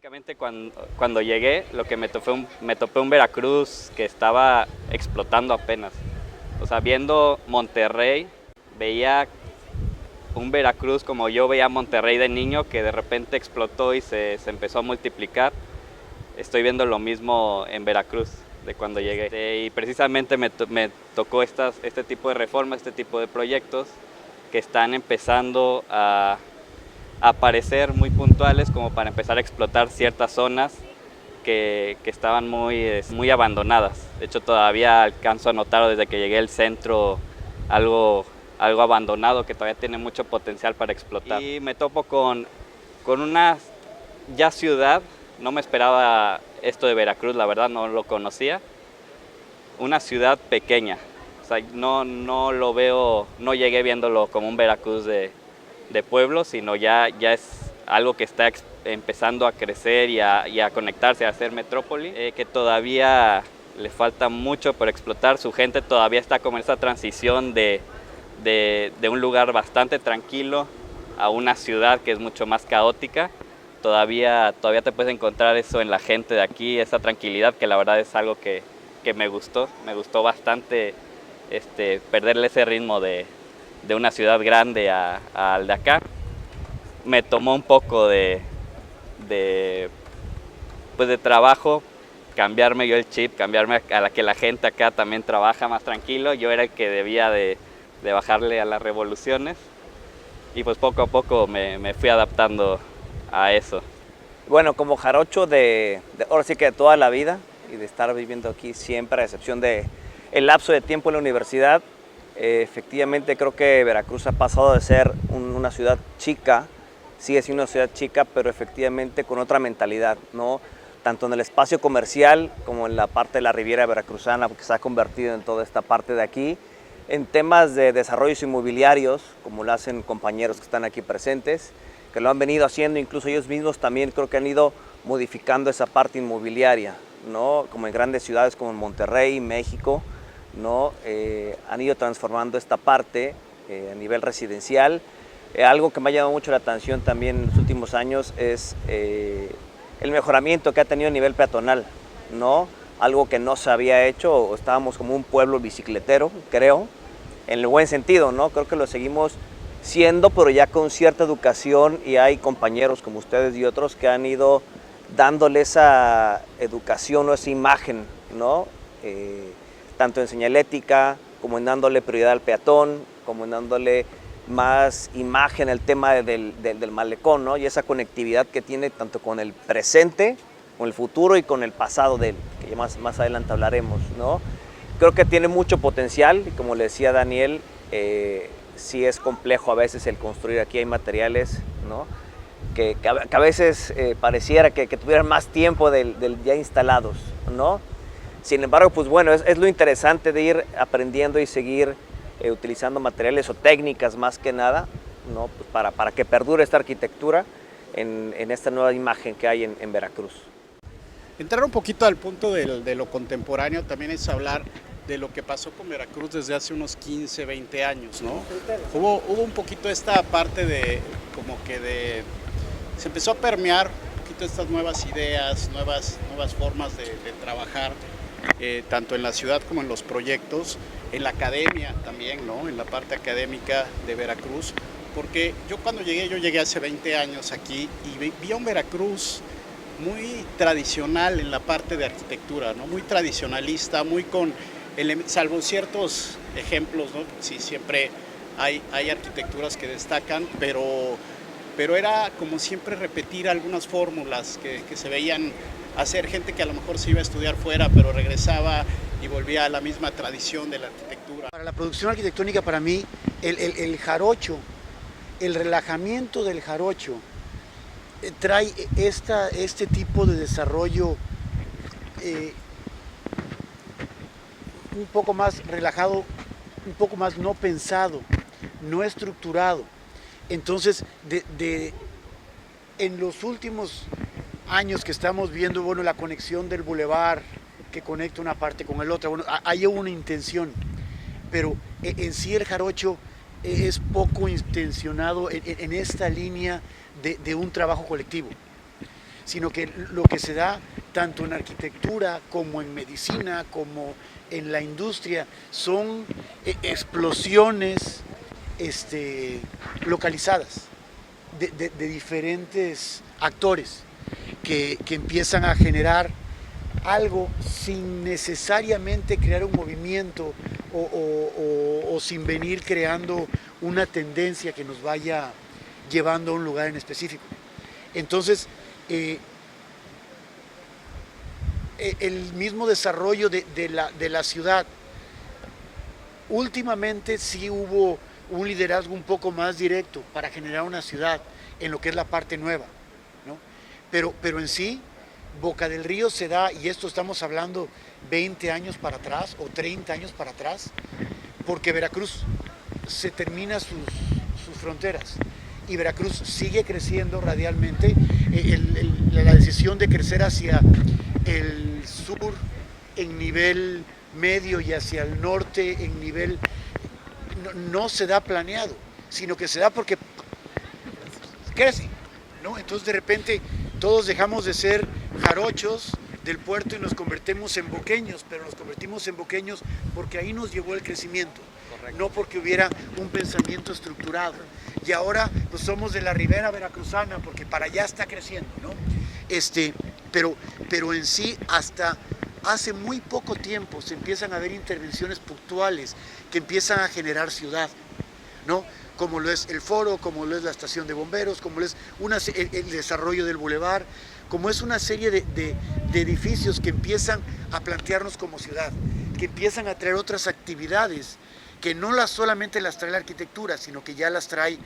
Básicamente cuando llegué, lo que me topé un Veracruz que estaba explotando apenas. O sea, viendo Monterrey, veía un Veracruz como yo veía Monterrey de niño, que de repente explotó y se empezó a multiplicar. Estoy viendo lo mismo en Veracruz de cuando llegué. Y precisamente me tocó este tipo de reformas, este tipo de proyectos que están empezando a aparecer muy puntuales como para empezar a explotar ciertas zonas que estaban muy abandonadas. De hecho, todavía alcanzo a notar desde que llegué al centro algo abandonado que todavía tiene mucho potencial para explotar. Y me topo con una ya ciudad, no me esperaba esto de Veracruz, la verdad no lo conocía, una ciudad pequeña. O sea, no lo veo, no llegué viéndolo como un Veracruz de pueblo, sino ya es algo que está empezando a crecer y a conectarse, a ser metrópoli, que todavía le falta mucho por explotar. Su gente todavía está como en esa transición de un lugar bastante tranquilo a una ciudad que es mucho más caótica. Todavía te puedes encontrar eso en la gente de aquí, esa tranquilidad, que la verdad es algo que me gustó bastante, perderle ese ritmo de una ciudad grande al de acá. Me tomó un poco de trabajo cambiarme yo el chip, cambiarme a la que la gente acá también trabaja más tranquilo. Yo era el que debía de bajarle a las revoluciones y pues poco a poco me fui adaptando a eso. Bueno, como jarocho ahora sí que de toda la vida y de estar viviendo aquí siempre, a excepción de el lapso de tiempo en la universidad, efectivamente creo que Veracruz ha pasado de ser una ciudad chica, sigue siendo una ciudad chica, pero efectivamente con otra mentalidad, ¿no? Tanto en el espacio comercial como en la parte de la Riviera Veracruzana, porque se ha convertido en toda esta parte de aquí, en temas de desarrollos inmobiliarios, como lo hacen compañeros que están aquí presentes, que lo han venido haciendo, incluso ellos mismos también creo que han ido modificando esa parte inmobiliaria, ¿no? Como en grandes ciudades como en Monterrey, México, ¿no? Han ido transformando esta parte a nivel residencial. Algo que me ha llamado mucho la atención también en los últimos años es el mejoramiento que ha tenido a nivel peatonal, ¿no? Algo que no se había hecho, o estábamos como un pueblo bicicletero, creo, en el buen sentido, ¿no? Creo que lo seguimos siendo, pero ya con cierta educación, y hay compañeros como ustedes y otros que han ido dándole esa educación o esa imagen, ¿no? Tanto en señalética, como en dándole prioridad al peatón, como en dándole más imagen al tema del malecón, ¿no? Y esa conectividad que tiene tanto con el presente, con el futuro y con el pasado de él, que ya más adelante hablaremos, ¿no? Creo que tiene mucho potencial y como le decía Daniel, sí es complejo a veces el construir. Aquí hay materiales, ¿no? que a veces pareciera que tuvieran más tiempo del ya instalados, ¿no? Sin embargo, pues bueno, es lo interesante de ir aprendiendo y seguir utilizando materiales o técnicas más que nada, ¿no? Pues para que perdure esta arquitectura en esta nueva imagen que hay en Veracruz. Entrar un poquito al punto de lo contemporáneo también es hablar de lo que pasó con Veracruz desde hace unos 15, 20 años, ¿no? Hubo un poquito esta parte se empezó a permear un poquito estas nuevas ideas, nuevas formas de trabajar, tanto en la ciudad como en los proyectos, en la academia también, ¿no? En la parte académica de Veracruz, porque yo llegué hace 20 años aquí y vi a un Veracruz muy tradicional en la parte de arquitectura, ¿no? Muy tradicionalista, muy salvo ciertos ejemplos, ¿no? Sí, siempre hay arquitecturas que destacan, pero era como siempre repetir algunas fórmulas que se veían hacer gente que a lo mejor se iba a estudiar fuera, pero regresaba y volvía a la misma tradición de la arquitectura. Para la producción arquitectónica, para mí, el jarocho, el relajamiento del jarocho, trae este tipo de desarrollo un poco más relajado, un poco más no pensado, no estructurado. Entonces, en los últimos años que estamos viendo, bueno, la conexión del bulevar que conecta una parte con el otro, bueno, hay una intención, pero en sí el jarocho es poco intencionado en esta línea de un trabajo colectivo. sino que lo que se da tanto en arquitectura como en medicina, como en la industria, son explosiones localizadas de diferentes actores que empiezan a generar algo sin necesariamente crear un movimiento o sin venir creando una tendencia que nos vaya llevando a un lugar en específico. Entonces, el mismo desarrollo de la ciudad, últimamente sí hubo un liderazgo un poco más directo para generar una ciudad en lo que es la parte nueva, ¿no? Pero en sí, Boca del Río se da, y esto estamos hablando 20 años para atrás o 30 años para atrás, porque Veracruz se termina sus fronteras y Veracruz sigue creciendo radialmente. La decisión de crecer hacia el sur en nivel medio y hacia el norte en nivel no se da planeado, sino que se da porque crece, ¿no? Entonces de repente todos dejamos de ser jarochos del puerto y nos convertimos en boqueños, pero nos convertimos en boqueños porque ahí nos llevó el crecimiento. Correcto. No porque hubiera un pensamiento estructurado. Y ahora pues somos de la ribera veracruzana porque para allá está creciendo, ¿no? Pero en sí hasta hace muy poco tiempo se empiezan a ver intervenciones puntuales que empiezan a generar ciudad, ¿no? Como lo es el foro, como lo es la estación de bomberos, como lo es el desarrollo del bulevar, como es una serie de edificios que empiezan a plantearnos como ciudad, que empiezan a traer otras actividades, que no solamente las trae la arquitectura, sino que ya las trae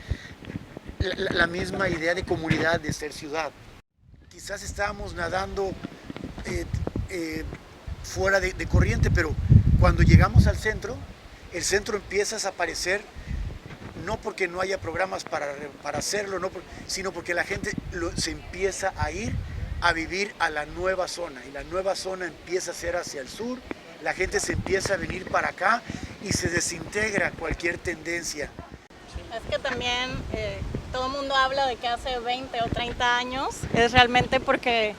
la misma idea de comunidad, de ser ciudad. Quizás estábamos nadando fuera de corriente, pero cuando llegamos al centro, el centro empieza a desaparecer, no porque no haya programas para hacerlo, sino porque la gente se empieza a ir a vivir a la nueva zona, y la nueva zona empieza a ser hacia el sur, la gente se empieza a venir para acá y se desintegra cualquier tendencia. Es que también todo el mundo habla de que hace 20 o 30 años, es realmente porque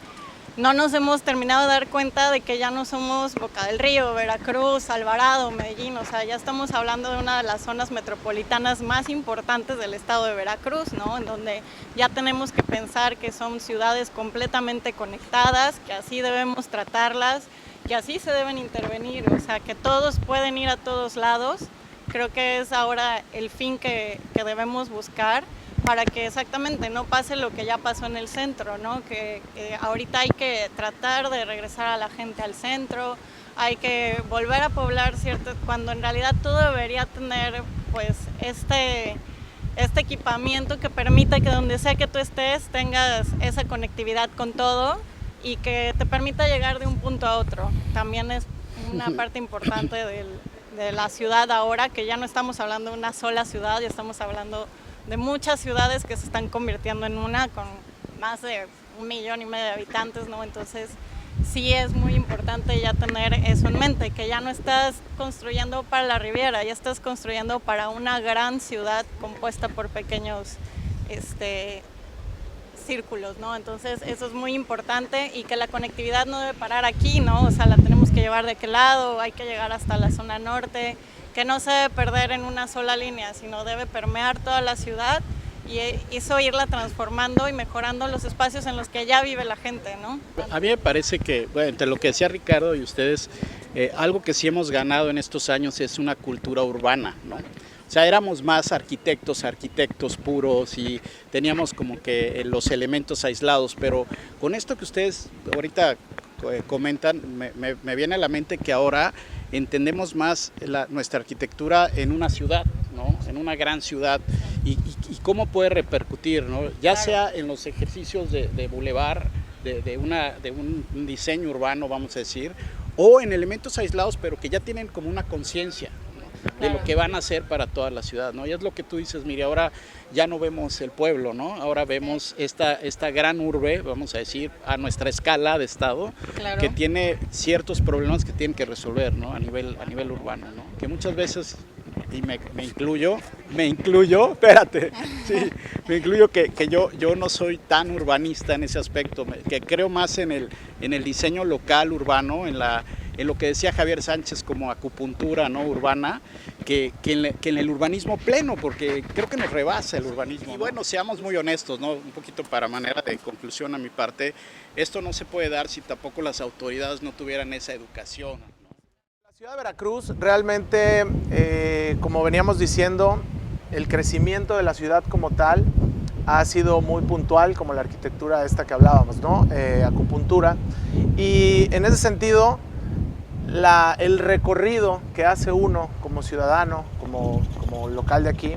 no nos hemos terminado de dar cuenta de que ya no somos Boca del Río, Veracruz, Alvarado, Medellín, o sea, ya estamos hablando de una de las zonas metropolitanas más importantes del estado de Veracruz, ¿no? En donde ya tenemos que pensar que son ciudades completamente conectadas, que así debemos tratarlas, que así se deben intervenir, o sea, que todos pueden ir a todos lados. Creo que es ahora el fin que debemos buscar, para que exactamente no pase lo que ya pasó en el centro, ¿no? Que ahorita hay que tratar de regresar a la gente al centro, hay que volver a poblar, ¿cierto? Cuando en realidad todo debería tener pues este equipamiento que permita que donde sea que tú estés tengas esa conectividad con todo y que te permita llegar de un punto a otro. También es una parte importante de la ciudad ahora, que ya no estamos hablando de una sola ciudad, ya estamos hablando de muchas ciudades que se están convirtiendo en una con más de 1,5 millones de habitantes, ¿no? Entonces sí es muy importante ya tener eso en mente, que ya no estás construyendo para la Riviera, ya estás construyendo para una gran ciudad compuesta por pequeños círculos, ¿no? Entonces eso es muy importante, y que la conectividad no debe parar aquí, ¿no? O sea, la tenemos que llevar de aquel lado, hay que llegar hasta la zona norte, que no se debe perder en una sola línea, sino debe permear toda la ciudad y eso irla transformando y mejorando los espacios en los que ya vive la gente, ¿no? A mí me parece que, bueno, entre lo que decía Ricardo y ustedes, algo que sí hemos ganado en estos años es una cultura urbana, ¿no? O sea, éramos más arquitectos puros y teníamos como que los elementos aislados, pero con esto que ustedes ahorita comentan, me viene a la mente que ahora entendemos más nuestra arquitectura en una ciudad, ¿no? En una gran ciudad, y cómo puede repercutir, ¿no? Ya sea en los ejercicios de bulevar, de un diseño urbano, vamos a decir, o en elementos aislados, pero que ya tienen como una conciencia, ¿no? De lo que van a hacer para toda la ciudad, ¿no? Y es lo que tú dices, mire, ahora ya no vemos el pueblo, ¿no? Ahora vemos esta gran urbe, vamos a decir, a nuestra escala de estado, claro, que tiene ciertos problemas que tienen que resolver, ¿no? A nivel urbano, ¿no? Que muchas veces y me incluyo, espérate, sí, me incluyo que yo no soy tan urbanista en ese aspecto, que creo más en el diseño local urbano, en lo que decía Javier Sánchez como acupuntura, ¿no?, urbana, que en el urbanismo pleno, porque creo que nos rebasa el urbanismo. Y bueno, seamos muy honestos, ¿no?, un poquito para manera de conclusión a mi parte, esto no se puede dar si tampoco las autoridades no tuvieran esa educación. La ciudad de Veracruz realmente, como veníamos diciendo, el crecimiento de la ciudad como tal ha sido muy puntual, como la arquitectura esta que hablábamos, ¿no?, acupuntura. Y en ese sentido, el recorrido que hace uno como ciudadano, como local de aquí,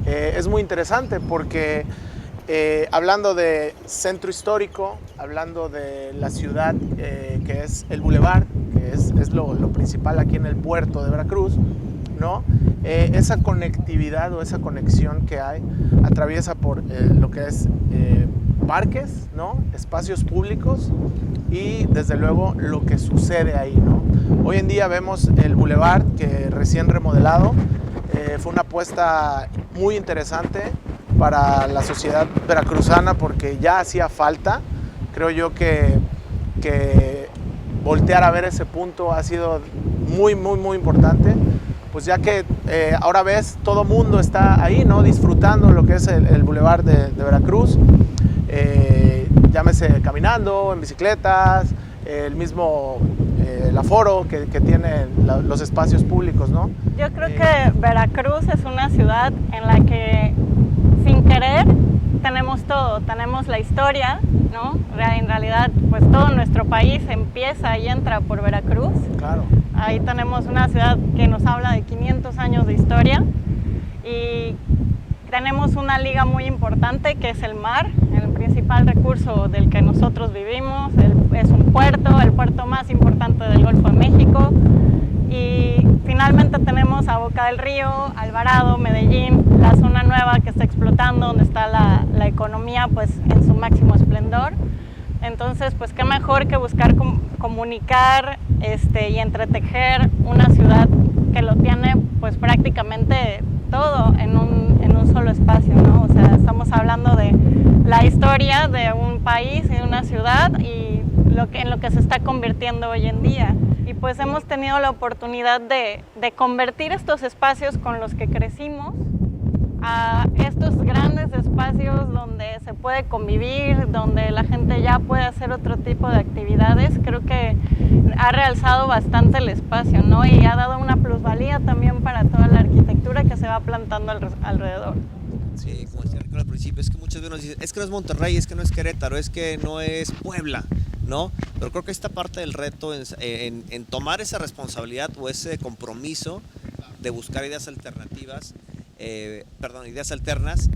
es muy interesante porque hablando de centro histórico, hablando de la ciudad que es el Boulevard, que es lo principal aquí en el puerto de Veracruz, ¿no? Esa conectividad o esa conexión que hay atraviesa por lo que es parques, ¿no?, espacios públicos y desde luego lo que sucede ahí, ¿no? Hoy en día vemos el Boulevard que recién remodelado, fue una apuesta muy interesante para la sociedad veracruzana porque ya hacía falta. Creo yo que voltear a ver ese punto ha sido muy importante, pues ya que ahora ves, todo mundo está ahí, ¿no?, disfrutando lo que es el Boulevard de Veracruz, llámese caminando, en bicicletas, el mismo el aforo que tienen los espacios públicos, ¿no? Yo creo que Veracruz es una ciudad en la que sin querer tenemos todo, tenemos la historia, ¿no? En realidad, pues todo nuestro país empieza y entra por Veracruz. Claro. Ahí tenemos una ciudad que nos habla de 500 años de historia y tenemos una liga muy importante que es el mar, el principal recurso del que nosotros vivimos, es un puerto, el puerto más importante del Golfo de México, y finalmente tenemos a Boca del Río, Alvarado, Medellín, la zona nueva que está explotando, donde está la economía pues en su máximo esplendor. Entonces, pues qué mejor que buscar comunicar y entretejer una ciudad que lo tiene pues prácticamente todo en un solo espacio, ¿no? O sea, estamos hablando de la historia de un país y de una ciudad y en lo que se está convirtiendo hoy en día. Y pues hemos tenido la oportunidad de convertir estos espacios con los que crecimos a estos grandes espacios donde se puede convivir, donde la gente ya puede hacer otro tipo de actividades. Creo que ha realzado bastante el espacio, ¿no? Y ha dado una plusvalía también para toda la arquitectura que se va plantando alrededor. Sí, como decía Ricardo al principio, es que muchas veces nos dicen, es que no es Monterrey, es que no es Querétaro, es que no es Puebla, ¿no? Pero creo que esta parte del reto en tomar esa responsabilidad o ese compromiso de buscar ideas alternativas, ideas alternas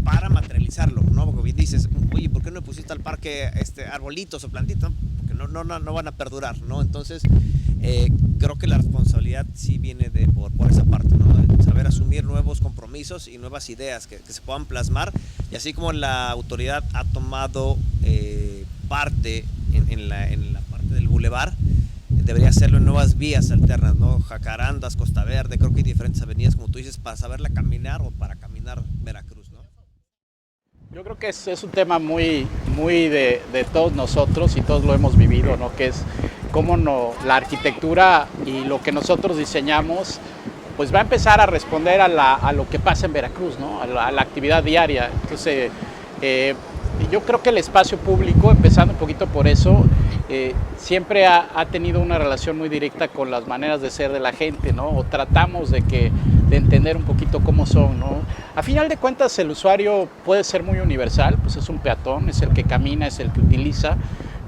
para materializarlo, ¿no? Porque bien dices, oye, ¿por qué no pusiste al parque arbolitos o plantitas? Porque no van a perdurar, ¿no? Entonces, creo que la responsabilidad sí viene por esa parte, ¿no? De saber asumir nuevos compromisos y nuevas ideas que se puedan plasmar, y así como la autoridad ha tomado parte en la parte del bulevar, debería hacerlo en nuevas vías alternas, ¿no? Jacarandas, Costa Verde, creo que hay diferentes avenidas, como tú dices, para saberla caminar o para caminar Veracruz, ¿no? Yo creo que es un tema muy de todos nosotros y todos lo hemos vivido, ¿no? Que es cómo la arquitectura y lo que nosotros diseñamos pues va a empezar a responder a lo que pasa en Veracruz, ¿no? A la actividad diaria. Entonces, yo creo que el espacio público, empezando un poquito por eso, siempre ha tenido una relación muy directa con las maneras de ser de la gente, ¿no? O tratamos de entender un poquito cómo son, ¿no? A final de cuentas, el usuario puede ser muy universal, pues es un peatón, es el que camina, es el que utiliza,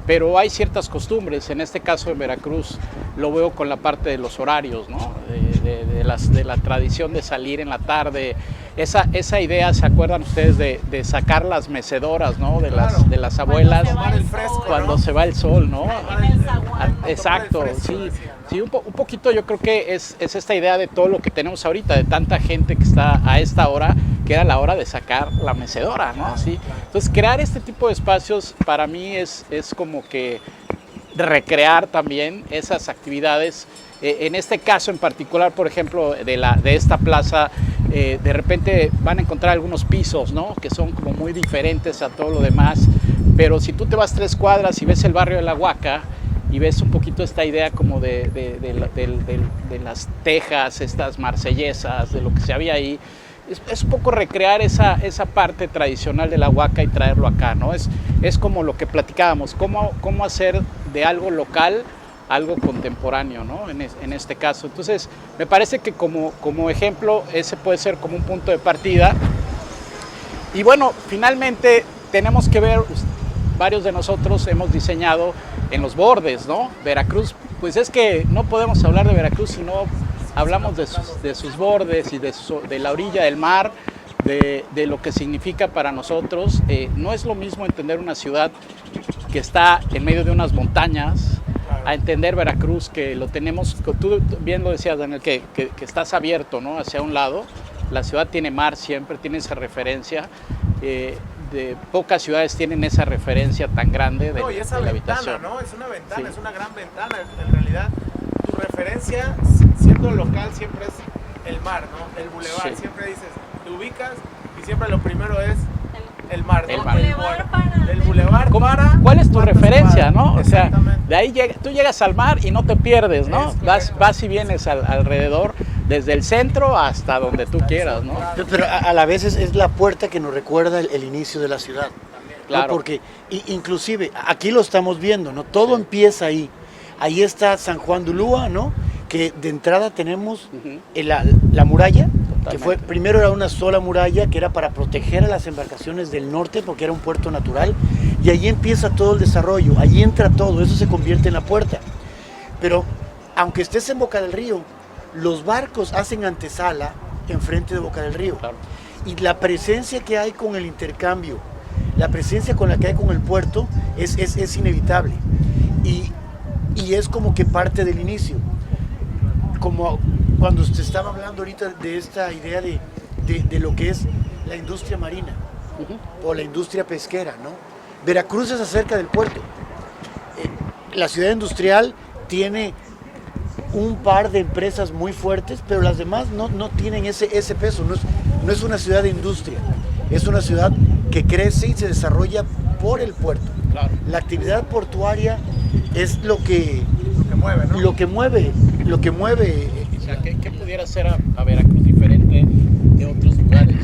pero hay ciertas costumbres. En este caso en Veracruz lo veo con la parte de los horarios, ¿no? De la tradición de salir en la tarde. Esa idea, ¿se acuerdan ustedes de sacar las mecedoras, ¿no? De las abuelas cuando se va el sol, ¿no? En el zaguán. Exacto, sí, un poquito yo creo que es esta idea de todo lo que tenemos ahorita, de tanta gente que está a esta hora, que era la hora de sacar la mecedora, ¿no? Sí. Entonces, crear este tipo de espacios para mí es como que recrear también esas actividades. En este caso en particular, por ejemplo, de esta plaza, de repente van a encontrar algunos pisos, ¿no?, que son como muy diferentes a todo lo demás, pero si tú te vas 3 cuadras y ves el barrio de La Huaca y ves un poquito esta idea como de las tejas, estas marsellesas, de lo que se había ahí, es un poco recrear esa parte tradicional de La Huaca y traerlo acá, ¿no? Es como lo que platicábamos, cómo hacer de algo local algo contemporáneo, ¿no?, en este caso. Entonces, me parece que como ejemplo, ese puede ser como un punto de partida. Y bueno, finalmente tenemos que ver, varios de nosotros hemos diseñado en los bordes, ¿no? Veracruz, pues es que no podemos hablar de Veracruz si no hablamos de sus bordes y de la orilla del mar, de lo que significa para nosotros. No es lo mismo entender una ciudad que está en medio de unas montañas, a entender Veracruz, que lo tenemos, tú bien lo decías, Daniel, que estás abierto, ¿no?, hacia un lado. La ciudad tiene mar siempre, tiene esa referencia. De pocas ciudades tienen esa referencia tan grande de, no, y esa de la ventana, habitación. ¿no? Es una ventana, Sí. es una gran ventana. En realidad, tu referencia, siendo local, siempre es el mar, ¿no? El bulevar. Sí. Siempre dices, te ubicas y siempre lo primero es el mar, ¿no? El mar. El bulevar para... ¿Cuál es tu ¿cuántas referencia, cuadras? no? O sea, Exactamente. de ahí tú llegas al mar y no te pierdes, ¿no? Es Vas correcto. y vienes alrededor, desde el centro hasta donde tú quieras, ¿no? Pero a la vez es la puerta que nos recuerda el inicio de la ciudad. ¿No? Claro. Porque inclusive aquí lo estamos viendo, ¿no? Todo empieza ahí. Ahí está San Juan de Ulúa, ¿no? Que de entrada tenemos Ujú. la muralla, que Totalmente. primero era una sola muralla que era para proteger a las embarcaciones del norte porque era un puerto natural, y ahí empieza todo el desarrollo, ahí entra todo, eso se convierte en la puerta. Pero aunque estés en Boca del Río, los barcos hacen antesala enfrente de Boca del Río. Claro. Y la presencia que hay con el intercambio, la presencia con la que hay con el puerto es inevitable. Y es como que parte del inicio. Como cuando usted estaba hablando ahorita de esta idea de lo que es la industria marina o la industria pesquera, ¿no? Veracruz es acerca del puerto. La ciudad industrial tiene un par de empresas muy fuertes, pero las demás no tienen ese peso. No es una ciudad de industria, es una ciudad que crece y se desarrolla por el puerto. Claro. La actividad portuaria es lo que mueve, ¿no? lo que mueve. O sea, ¿qué pudiera ser a Veracruz diferente de otros lugares?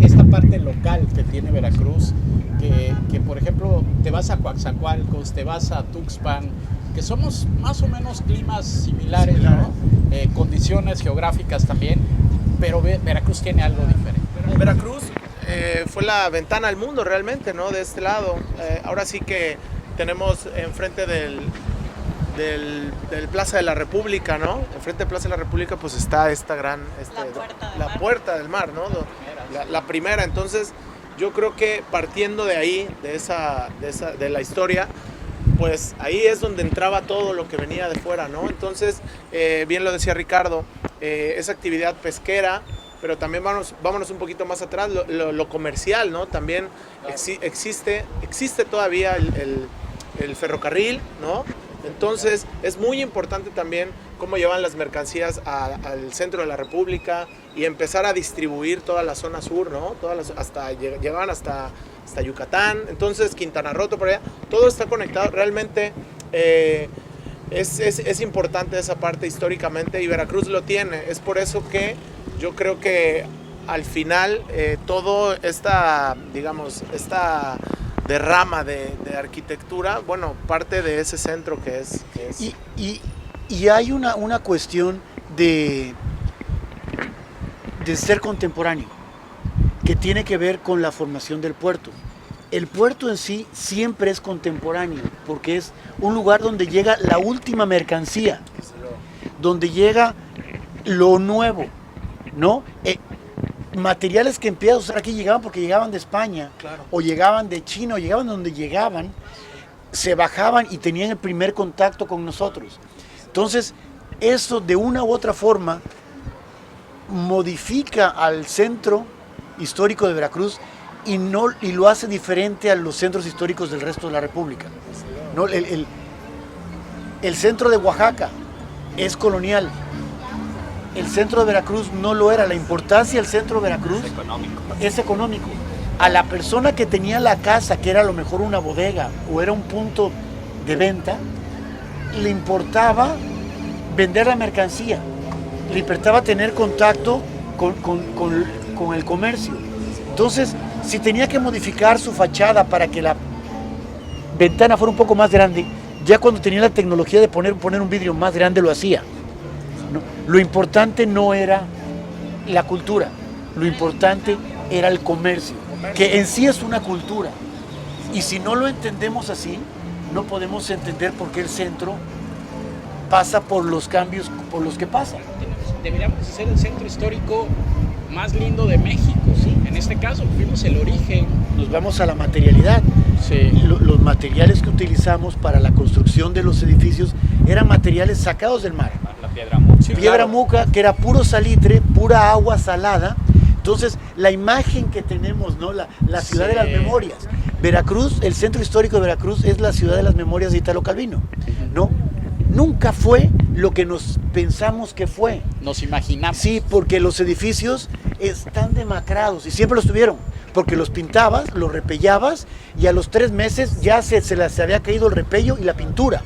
Esta parte local que tiene Veracruz, que por ejemplo te vas a Coatzacoalcos, te vas a Tuxpan, que somos más o menos climas similares, ¿no? Condiciones geográficas también, pero Veracruz tiene algo diferente. Veracruz fue la ventana al mundo realmente, ¿no? De este lado. Ahora sí que tenemos enfrente del Plaza de la República, ¿no? Enfrente de Plaza de la República pues está esta gran... La puerta del mar. ¿no? La primera. Entonces yo creo que partiendo de ahí, de la historia, pues ahí es donde entraba todo lo que venía de fuera, ¿no? Entonces, bien lo decía Ricardo, esa actividad pesquera, pero también vámonos un poquito más atrás, lo comercial, ¿no? También existe todavía el ferrocarril, ¿no? Entonces es muy importante también cómo llevan las mercancías al centro de la República y empezar a distribuir toda la zona sur, ¿no? Llegaban hasta Yucatán, entonces Quintana Roo, por allá, todo está conectado, realmente es importante esa parte históricamente y Veracruz lo tiene, es por eso que yo creo que al final todo esta derrama de arquitectura, bueno, parte de ese centro que es. Y hay una cuestión de ser contemporáneo, que tiene que ver con la formación del puerto. El puerto en sí siempre es contemporáneo, porque es un lugar donde llega la última mercancía, donde llega lo nuevo, ¿no? Materiales que empiezan a usar aquí llegaban porque llegaban de España, Claro. o llegaban de China, o llegaban de donde llegaban, se bajaban y tenían el primer contacto con nosotros. Entonces, eso de una u otra forma modifica al centro histórico de Veracruz y lo hace diferente a los centros históricos del resto de la República, ¿no? El centro de Oaxaca es colonial. El centro de Veracruz no lo era. La importancia del centro de Veracruz es económico. A la persona que tenía la casa, que era a lo mejor una bodega o era un punto de venta, le importaba vender la mercancía, le importaba tener contacto con el comercio. Entonces, si tenía que modificar su fachada para que la ventana fuera un poco más grande, ya cuando tenía la tecnología de poner un vidrio más grande lo hacía. ¿No? Lo importante no era la cultura, lo importante era el comercio, que en sí es una cultura. Y si no lo entendemos así, no podemos entender por qué el centro pasa por los cambios por los que pasa. Deberíamos ser el centro histórico más lindo de México, ¿sí? En este caso, fuimos el origen. Nos vamos a la materialidad. Sí. Los materiales que utilizamos para la construcción de los edificios eran materiales sacados del mar. La piedra muca. Sí, Piedra claro. muca, que era puro salitre, pura agua salada. Entonces, la imagen que tenemos, ¿no? La ciudad de las memorias. Veracruz, el centro histórico de Veracruz es la ciudad de las memorias de Italo Calvino, ¿no? Nunca fue lo que nos pensamos que fue. Nos imaginamos. Sí, porque los edificios están demacrados y siempre los tuvieron, porque los pintabas, los repellabas y a los 3 meses ya se les había caído el repello y la pintura.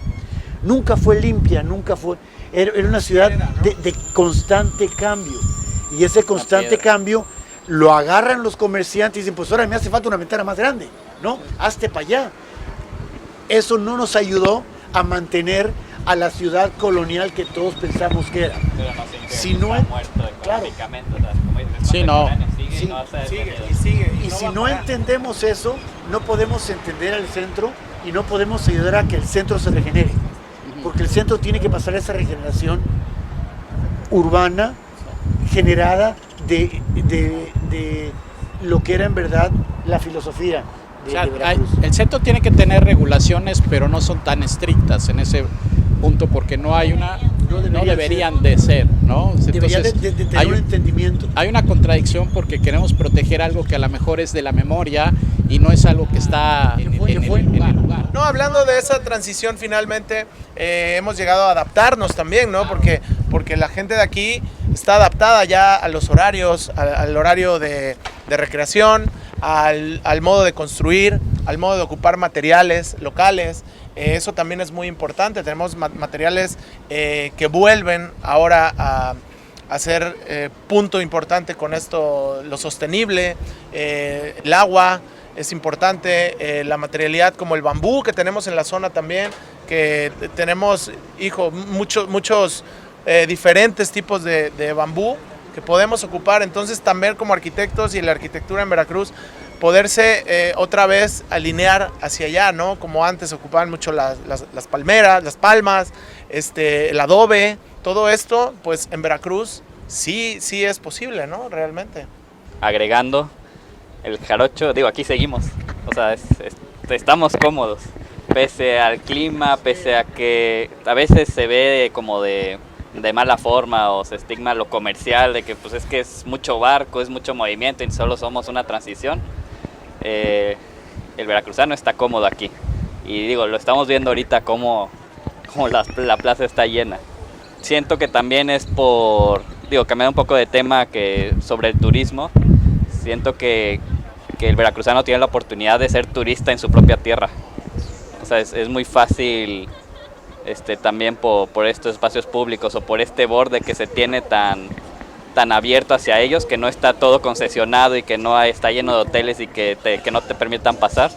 Nunca fue limpia, nunca fue... Era una ciudad de constante cambio y ese constante cambio lo agarran los comerciantes y dicen, pues ahora me hace falta una ventana más grande, ¿no? Hazte para allá. Eso no nos ayudó a mantener a la ciudad colonial que todos pensamos que era. Pero no significa Si que no está es- muerto claro. económicamente, o sea, como dices, Sí, no. sigue, Sí, y no va a ser Sigue detenido. y sigue. Y si va a no parar. entendemos eso, no podemos entender al centro y no podemos ayudar a que el centro se regenere. Porque el centro tiene que pasar esa regeneración urbana generada de lo que era en verdad la filosofía O sea, de Veracruz. el centro tiene que tener regulaciones, pero no son tan estrictas en ese punto porque no hay una, No no deberían deberían de ser, ¿no? Debería Entonces, de tener hay un un- entendimiento. hay una contradicción porque queremos proteger algo que a lo mejor es de la memoria y no es algo que está en el lugar. No, hablando de esa transición, finalmente hemos llegado a adaptarnos también, ¿no? Porque la gente de aquí está adaptada ya a los horarios, al horario de recreación, al modo de construir, al modo de ocupar materiales locales. Eso también es muy importante. Tenemos materiales que vuelven ahora a ser punto importante con esto, lo sostenible, el agua. Es importante la materialidad como el bambú que tenemos en la zona también, que tenemos, muchos diferentes tipos de bambú que podemos ocupar. Entonces también como arquitectos y la arquitectura en Veracruz, poderse otra vez alinear hacia allá, ¿no? Como antes ocupaban mucho las palmeras, las palmas, el adobe, todo esto, pues en Veracruz sí es posible, ¿no? Realmente. Agregando el jarocho, digo, aquí seguimos, o sea, estamos cómodos, pese al clima, pese a que a veces se ve como de mala forma o se estigma lo comercial, de que pues es que es mucho barco, es mucho movimiento y solo somos una transición. El veracruzano está cómodo aquí y digo, lo estamos viendo ahorita como la plaza está llena. Siento que también es por, digo, cambiando un poco de tema que sobre el turismo, siento que el veracruzano tiene la oportunidad de ser turista en su propia tierra. O sea, es muy fácil también por estos espacios públicos o por este borde que se tiene tan abierto hacia ellos, que no está todo concesionado y que no está lleno de hoteles y que no te permitan pasar.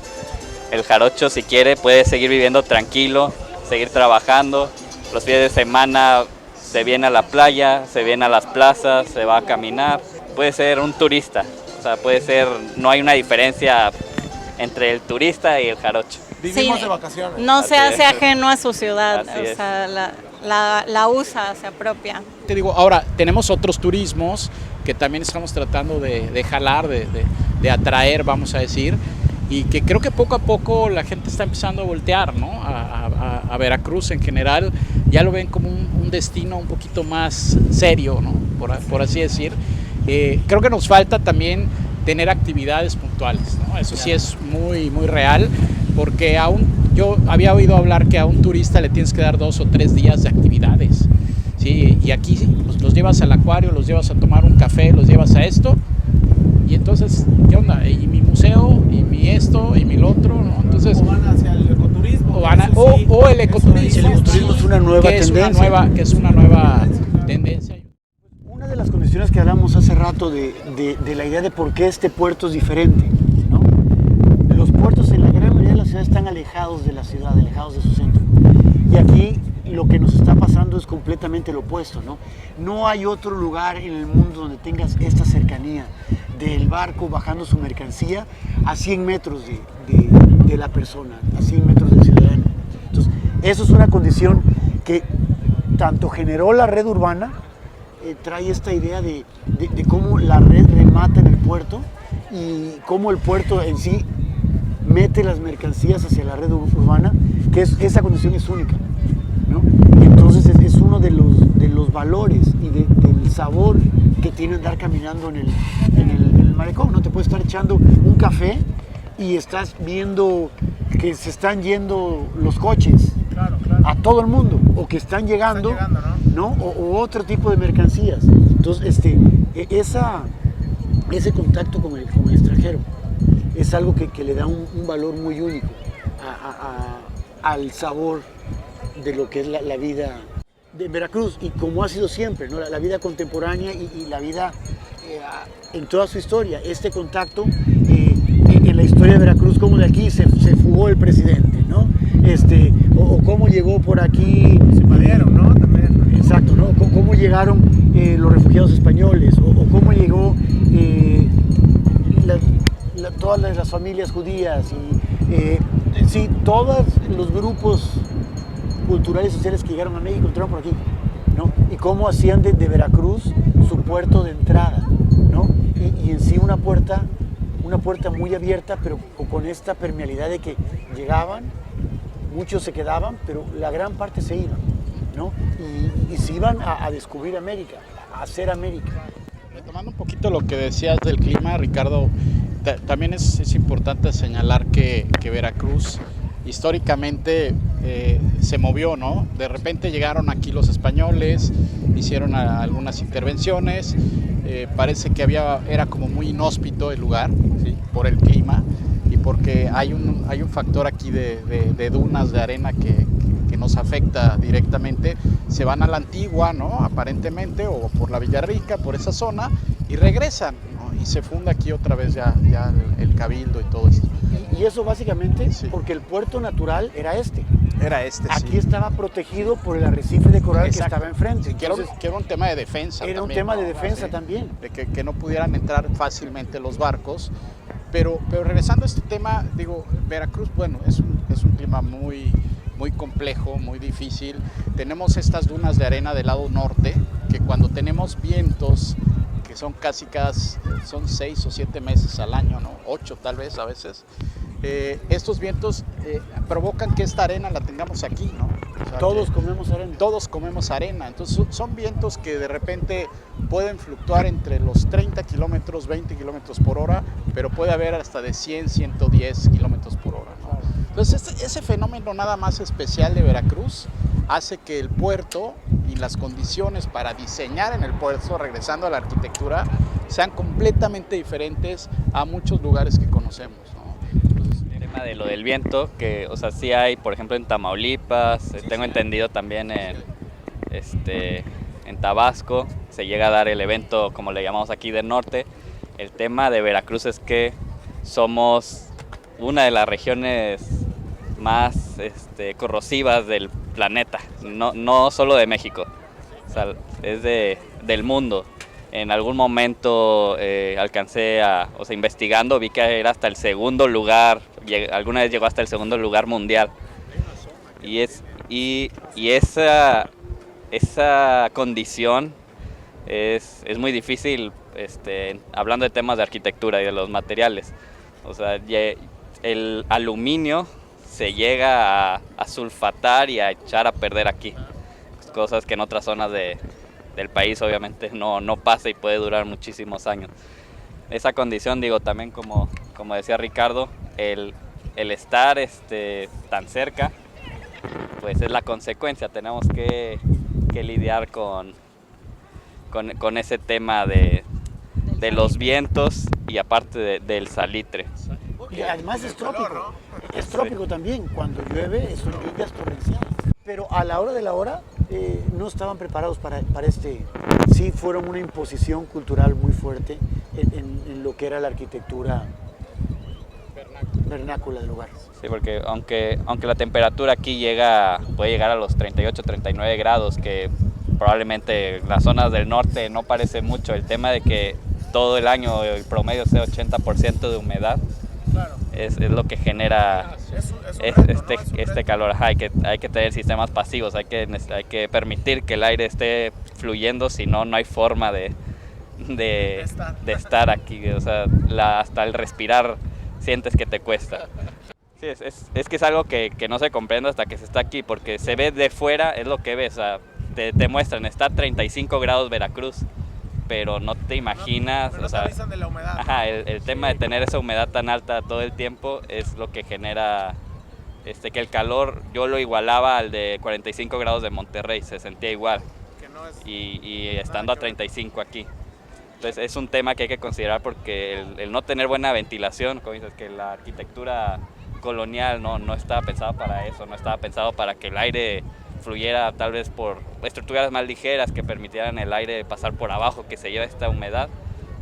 El jarocho, si quiere, puede seguir viviendo tranquilo, seguir trabajando. Los fines de semana se viene a la playa, se viene a las plazas, se va a caminar. Puede ser un turista, o sea, no hay una diferencia entre el turista y el jarocho. Vivimos Sí, de vacaciones. No se Así hace es. ajeno a su ciudad, Así o es. sea, la usa, se apropia. Te digo, ahora tenemos otros turismos que también estamos tratando de jalar, de atraer, vamos a decir, y que creo que poco a poco la gente está empezando a voltear, ¿no? A Veracruz en general, ya lo ven como un destino un poquito más serio, ¿no? Por así decir. Creo que nos falta también tener actividades puntuales, ¿no? Eso sí es muy, muy real, porque aún yo había oído hablar que a un turista le tienes que dar 2 o 3 días de actividades, ¿sí? Y aquí pues, los llevas al acuario, los llevas a tomar un café, los llevas a esto, y entonces, ¿qué onda? Y mi museo, y mi esto, y mi lo otro, ¿no? Entonces, O van hacia el ecoturismo. o el ecoturismo. El ecoturismo es una nueva tendencia. Que es una nueva tendencia. Una de las condiciones que hablamos hace rato de la idea de por qué este puerto es diferente, ¿no? Los puertos en la gran mayoría de las ciudades están alejados de la ciudad, alejados de su centro. Y aquí lo que nos está pasando es completamente lo opuesto, ¿no? No hay otro lugar en el mundo donde tengas esta cercanía del barco bajando su mercancía a 100 metros de la persona, a 100 metros del ciudadano. Entonces, eso es una condición que tanto generó la red urbana, trae esta idea de cómo la red remata en el puerto y cómo el puerto en sí mete las mercancías hacia la red urbana, que esa condición es única, ¿no? Entonces es uno de los valores y del sabor que tiene andar caminando en el malecón, ¿no? Te puedes estar echando un café y estás viendo que se están yendo los coches a todo el mundo, o que están llegando, ¿no? O otro tipo de mercancías. Entonces, ese contacto con el extranjero es algo que le da un valor muy único al sabor de lo que es la vida de Veracruz, y como ha sido siempre, ¿no? La vida contemporánea y la vida en toda su historia. Este contacto en la historia de Veracruz, como de aquí se fugó el presidente, ¿no? O cómo llegó por aquí. Se invadieron, ¿no? También. Exacto, ¿no? Cómo llegaron los refugiados españoles, o cómo llegó todas las familias judías, y sí, todos los grupos culturales y sociales que llegaron a México entraron por aquí, ¿no? Y cómo hacían de Veracruz su puerto de entrada, ¿no? Y en sí una puerta muy abierta, pero con esta permeabilidad de que llegaban, muchos se quedaban, pero la gran parte se iban, ¿no? Y se iban a descubrir América, a hacer América. Retomando un poquito lo que decías del clima, Ricardo, también es importante señalar que Veracruz históricamente se movió, ¿no? De repente llegaron aquí los españoles, hicieron algunas intervenciones, parece que era como muy inhóspito el lugar, ¿sí? Por el clima y porque hay un factor aquí de dunas de arena que nos afecta directamente. Se van a la Antigua, ¿no? Aparentemente, o por la Villarrica, por esa zona, y regresan, ¿no? Y se funda aquí otra vez ya el Cabildo y todo esto. Y eso básicamente Sí. porque el puerto natural era este. Era este, Aquí sí. estaba protegido por el arrecife de coral Exacto. que estaba enfrente. Sí, que era un tema de defensa. Era un también, tema ¿no? de defensa Sí. también. De que no pudieran entrar fácilmente los barcos. Pero regresando a este tema, digo, Veracruz, bueno, es un clima muy complejo, muy difícil. Tenemos estas dunas de arena del lado norte, que cuando tenemos vientos, que son son 6 o 7 meses al año, ¿no? 8 tal vez a veces, estos vientos provocan que esta arena la tengamos aquí, ¿no? O sea, Todos comemos arena. Todos comemos arena, entonces son vientos que de repente pueden fluctuar entre los 30 kilómetros, 20 kilómetros por hora, pero puede haber hasta de 100, 110 kilómetros por hora, ¿no? Entonces ese fenómeno nada más especial de Veracruz hace que el puerto y las condiciones para diseñar en el puerto, regresando a la arquitectura, sean completamente diferentes a muchos lugares que conocemos, ¿no? El tema de lo del viento, que, o sea, sí hay, por ejemplo, en Tamaulipas, tengo entendido también en Tabasco, se llega a dar el evento, como le llamamos aquí, del norte. El tema de Veracruz es que somos una de las regiones más corrosivas del planeta, no solo de México, o sea, es del mundo. En algún momento investigando, vi que era hasta el segundo lugar, alguna vez llegó hasta el segundo lugar mundial. Y esa condición es muy difícil, hablando de temas de arquitectura y de los materiales. O sea, el aluminio se llega a sulfatar y a echar a perder aquí, cosas que en otras zonas del país obviamente no pasa y puede durar muchísimos años. Esa condición, digo, también como decía Ricardo, el el estar tan cerca, pues es la consecuencia. Tenemos que lidiar con ese tema de los vientos y aparte del salitre. Y además es trópico, es trópico también. Cuando llueve son lluvias torrenciales. Pero a la hora de la hora no estaban preparados para sí fueron una imposición cultural muy fuerte en lo que era la arquitectura vernácula del lugar. Sí, porque aunque la temperatura aquí puede llegar a los 38, 39 grados, que probablemente en las zonas del norte no parece mucho, el tema de que todo el año el promedio sea 80% de humedad, claro, es lo que genera este calor. Ajá, hay que tener sistemas pasivos, hay que permitir que el aire esté fluyendo, si no, no hay forma de estar aquí. O sea, hasta el respirar sientes que te cuesta. Sí, es que es algo que no se comprende hasta que se está aquí, porque se ve de fuera, es lo que ves, o sea, te muestran, está a 35 grados Veracruz, pero no te imaginas, no te avisan de la humedad. Ajá, el tema de tener esa humedad tan alta todo el tiempo es lo que genera que el calor, yo lo igualaba al de 45 grados de Monterrey, se sentía igual, y estando a 35 aquí. Entonces es un tema que hay que considerar, porque el no tener buena ventilación, como dices, que la arquitectura colonial no estaba pensada para eso, no estaba pensado para que el aire fluyera tal vez por estructuras más ligeras que permitieran el aire pasar por abajo, que se lleve esta humedad,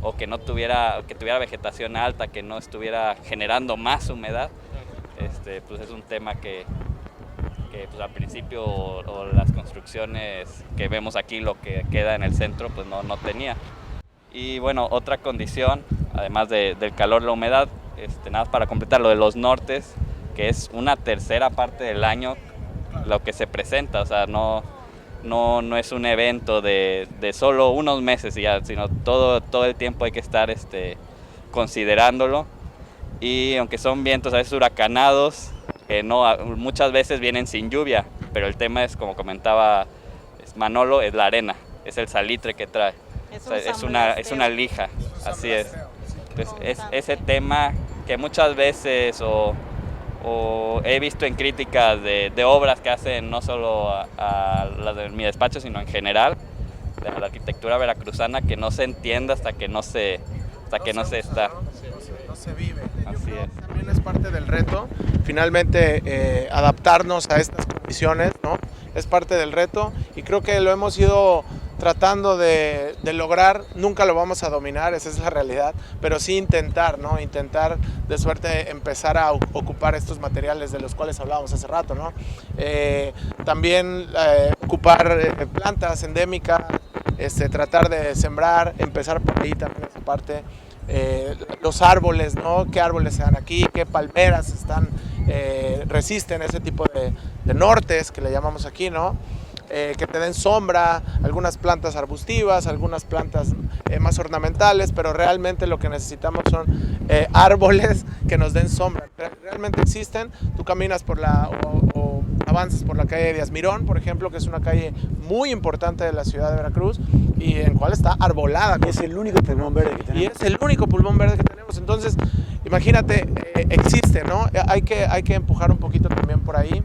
o que tuviera vegetación alta, que no estuviera generando más humedad. Pues es un tema que pues al principio o las construcciones que vemos aquí, lo que queda en el centro, pues no tenía. Y bueno, otra condición, además del calor, la humedad, nada más para completar lo de los nortes, que es una tercera parte del año lo que se presenta, o sea, no es un evento de solo unos meses y ya, sino todo el tiempo hay que estar considerándolo. Y aunque son vientos a veces huracanados, muchas veces vienen sin lluvia, pero el tema es, como comentaba Manolo, es la arena, es el salitre que trae. O sea, es una lija, así es. Entonces, es ese tema que muchas veces o he visto en críticas de obras que hacen no solo a las de mi despacho, sino en general, de la arquitectura veracruzana, que no se entiende hasta que no se está. No se vive. Así es. También es parte del reto, finalmente adaptarnos a estas condiciones, ¿no? Es parte del reto y creo que lo hemos ido tratando de lograr. Nunca lo vamos a dominar, esa es la realidad, pero sí intentar, ¿no? Intentar de suerte empezar a ocupar estos materiales de los cuales hablábamos hace rato, ¿no? También ocupar plantas endémicas, tratar de sembrar, empezar por ahí también esa parte. Los árboles, ¿no? ¿Qué árboles se dan aquí? ¿Qué palmeras resisten ese tipo de nortes que le llamamos aquí, ¿no? Que te den sombra, algunas plantas arbustivas, algunas plantas más ornamentales, pero realmente lo que necesitamos son árboles que nos den sombra. Realmente existen. Tú caminas o avanzas por la calle Díaz Mirón, por ejemplo, que es una calle muy importante de la ciudad de Veracruz y en cual está arbolada. Es el único pulmón verde que tenemos. Y es el único pulmón verde que tenemos. Entonces, imagínate, existe, ¿no? Hay que empujar un poquito también por ahí.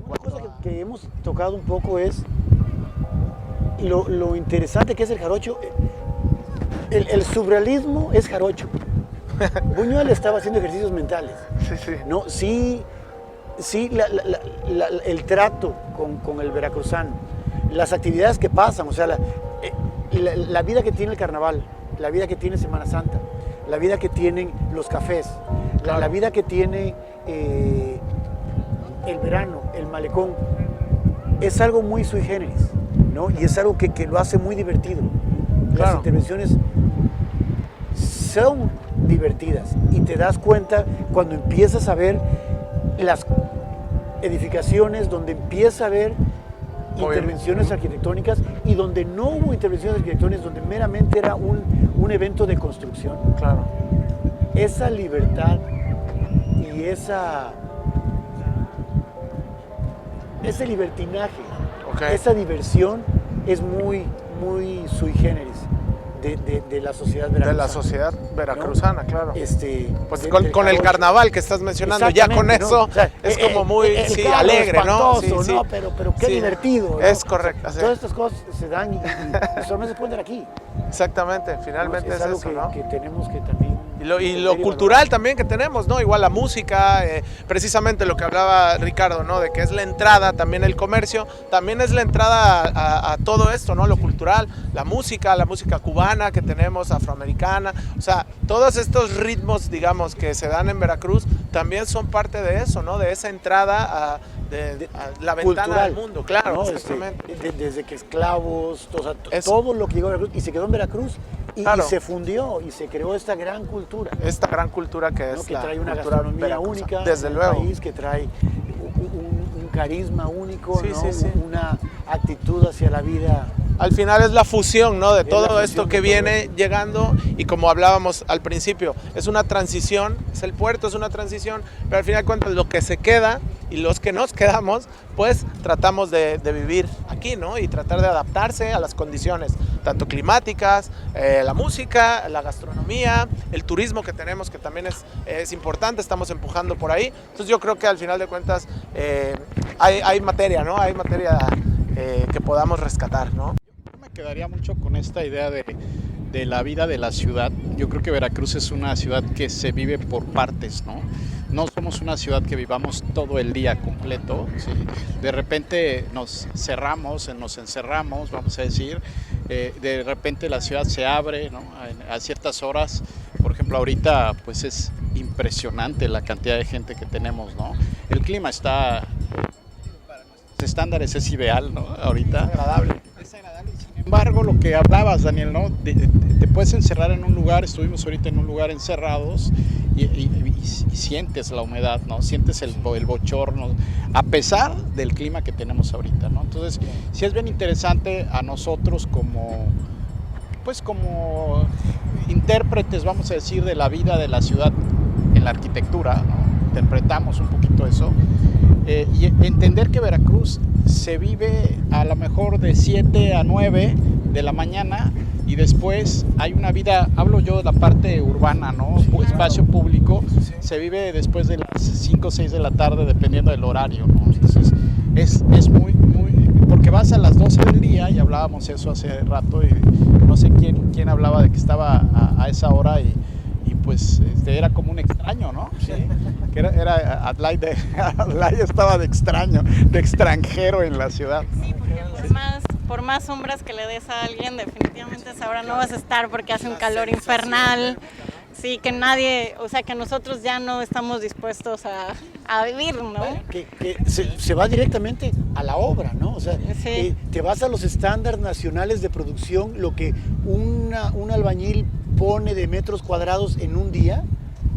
Una cosa que hemos tocado un poco es lo interesante que es el jarocho. El surrealismo es jarocho. Buñuel estaba haciendo ejercicios mentales. Sí. ¿No? Sí, el trato con el veracruzano, las actividades que pasan, o sea, la vida que tiene el carnaval, la vida que tiene Semana Santa, la vida que tienen los cafés, claro, la vida que tiene el verano, el malecón, es algo muy sui generis, ¿no? Y es algo que lo hace muy divertido. Las Claro. intervenciones son divertidas y te das cuenta cuando empiezas a ver las edificaciones, donde empieza a haber intervenciones arquitectónicas y donde no hubo intervenciones arquitectónicas, donde meramente era un evento de construcción. Claro. Esa libertad y ese libertinaje, Okay. esa diversión es muy, muy sui generis de la sociedad De veracruzana. la sociedad veracruzana, claro. Pues del con el jarocho. carnaval que estás mencionando, ya con Exactamente, eso ¿no? O sea, es como muy el sí, carro alegre, ¿no? espantoso, Sí, ¿no? sí. Pero qué Sí. divertido, ¿no? Es correcto, sí. Todas estas cosas se dan y solamente se pueden dar aquí. Exactamente, finalmente ¿no? es algo eso, que, ¿no? que tenemos que también... Y lo entender y cultural valorar. también que tenemos, ¿no? Igual la música, precisamente lo que hablaba Ricardo, ¿no? De que es la entrada, también el comercio, también es la entrada a todo esto, ¿no? Lo cultural, la música cubana que tenemos, afroamericana, o sea, todos estos ritmos, digamos, que se dan en Veracruz, también son parte de eso, ¿no? De esa entrada a la ventana Cultural, al mundo, claro, ¿no? exactamente. Desde que esclavos, o sea, Eso. todo lo que llegó a Veracruz y se quedó en Veracruz y Claro. se fundió y se creó esta gran cultura. Esta gran cultura que ¿no? es Que la trae una cultura gastronomía veracruzana. única Desde en luego. el país, que trae un carisma único, Sí, ¿no? sí, sí. Una actitud hacia la vida. Al final es la fusión, ¿no? De Es la todo fusión esto de que todo viene esto. llegando y como hablábamos al principio, es una transición, es el puerto, es una transición, pero al final de cuentas lo que se queda y los que nos quedamos, pues tratamos de vivir aquí, ¿no? Y tratar de adaptarse a las condiciones, tanto climáticas, la música, la gastronomía, el turismo que tenemos, que también es importante, estamos empujando por ahí. Entonces yo creo que al final de cuentas hay materia, ¿no? Hay materia que podamos rescatar, ¿no? Me quedaría mucho con esta idea de la vida de la ciudad. Yo creo que Veracruz es una ciudad que se vive por partes, ¿no? No somos una ciudad que vivamos todo el día completo, ¿sí? De repente nos cerramos, nos encerramos, vamos a decir. De repente la ciudad se abre, ¿no? A ciertas horas. Por ejemplo, ahorita pues es impresionante la cantidad de gente que tenemos, ¿no? El clima está, para nuestros estándares es ideal, ¿no? Ahorita. Agradable. Es agradable. Sin embargo, lo que hablabas, Daniel, ¿no? Te puedes encerrar en un lugar, estuvimos ahorita en un lugar encerrados y sientes la humedad, ¿no? Sientes el bochorno, a pesar del clima que tenemos ahorita, ¿no? Entonces, sí es bien interesante a nosotros como intérpretes, vamos a decir, de la vida de la ciudad en la arquitectura, ¿no? Interpretamos un poquito eso. Y entender que Veracruz se vive a lo mejor de 7 a 9 de la mañana y después hay una vida, hablo yo de la parte urbana, ¿no? Espacio público, se vive después de las 5 o 6 de la tarde dependiendo del horario, ¿no? Entonces es muy, porque vas a las 12 del día y hablábamos eso hace rato y no sé quién hablaba de que estaba a esa hora y pues era como un extraño, ¿no? Sí. Que era Adlai estaba de extraño, de extranjero en la ciudad. Sí, porque por más sombras que le des a alguien, definitivamente a esa hora no vas a estar porque hace un calor infernal. Sí, que nadie, o sea, que nosotros ya no estamos dispuestos a vivir, ¿no? Que se va directamente a la obra, ¿no? O sea, Sí. te vas a los estándares nacionales de producción, lo que un albañil pone de metros cuadrados en un día,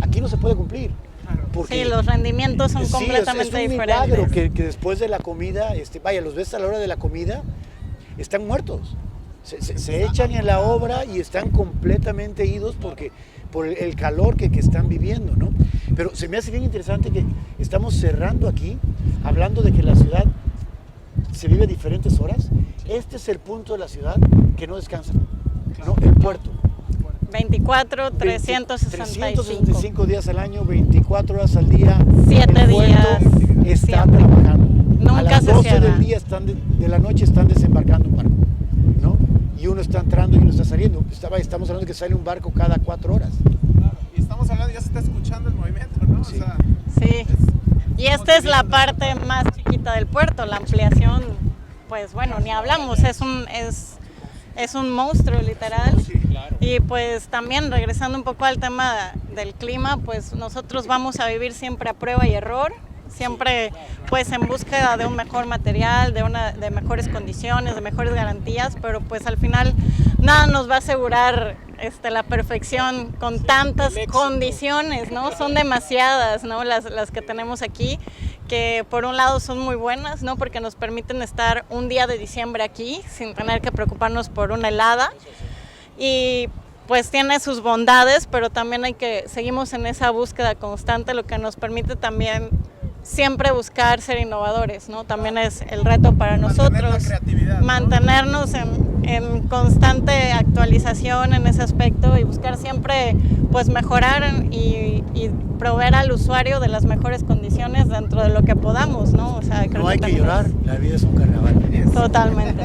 aquí no se puede cumplir. Porque, Sí, los rendimientos son sí, completamente es un diferentes. milagro que después de la comida, vaya, los ves a la hora de la comida, están muertos. Se echan en la obra y están completamente idos por el calor que están viviendo, ¿no? Pero se me hace bien interesante que estamos cerrando aquí, hablando de que la ciudad se vive a diferentes horas. Este es el punto de la ciudad que no descansa, ¿no? El puerto. 24, 365. 365 días al año, 24 horas al día. 7 el puerto días, está siempre. trabajando. Nunca a las se 12 cierra. del día de la noche están desembarcando un barco, ¿no? Y uno está entrando y uno está saliendo. Estamos hablando de que sale un barco cada 4 horas. Y estamos hablando, ya se está escuchando el movimiento, ¿no? Sí. O sea, Sí. Y esta es la parte más chiquita del puerto, la ampliación, pues bueno, ni hablamos, es un monstruo literal. Y pues también regresando un poco al tema del clima, pues nosotros vamos a vivir siempre a prueba y error, siempre pues en búsqueda de un mejor material, de mejores condiciones, de mejores garantías, pero pues al final nada nos va a asegurar la perfección con tantas condiciones, ¿no? Son demasiadas, ¿no? Las que tenemos aquí, que por un lado son muy buenas, ¿no? Porque nos permiten estar un día de diciembre aquí sin tener que preocuparnos por una helada. Y pues tiene sus bondades, pero también seguimos en esa búsqueda constante, lo que nos permite también siempre buscar ser innovadores, ¿no? También es el reto para nosotros, la creatividad, ¿no? mantenernos en en constante actualización en ese aspecto y buscar siempre pues mejorar y proveer al usuario de las mejores condiciones dentro de lo que podamos, ¿no? O sea, creo No hay que llorar, la vida es un carnaval. Totalmente.